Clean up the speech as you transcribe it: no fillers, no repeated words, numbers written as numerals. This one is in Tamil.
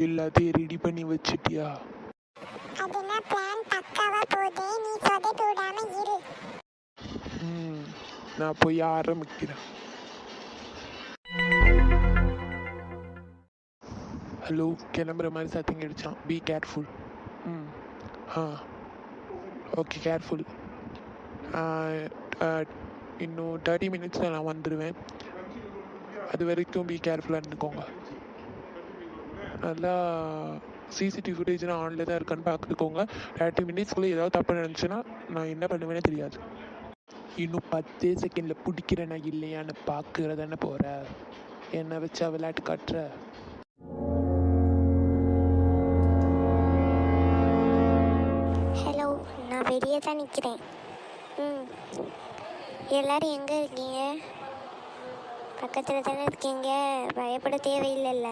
எல்லாத்தையும் ரெடி பண்ணி வச்சிட்டியா? அதெல்லாம் பிளான் பக்காவா போதே, நீ சொதப்பி விடாம இரு. நான் போய் ஆரம்பிக்கிறேன். ஹலோ, கிளம்புற மாதிரி சத்திங் அடிச்சான். Be careful. Okay, careful. இன்னும் 30 மினிட்ஸில் நான் வந்துடுவேன். அது வரைக்கும் பி கேர்ஃபுல்லாக இருந்துக்கோங்க. நல்லா சிசிடிவி ஃபுட்டேஜ்லாம் ஆனில் தான் இருக்கான்னு பார்த்துக்கோங்க. 30 மினிட்ஸ்க்குள்ளே ஏதாவது தப்பு நினச்சுன்னா நான் என்ன பண்ணுவேனே தெரியாது. இன்னும் 10 செகண்டில் பிடிக்கிறேன்னா இல்லையான்னு பார்க்குறதானே போகிற. என்னை வச்சா விளையாட்டு காட்டுற? ஹலோ, நான் வெளியே தான் நிற்கிறேன். எல்லாரும் எங்கே இருக்கீங்க? பக்கத்தில் தானே இருக்கீங்க, பயப்பட தேவையில்லைல்ல.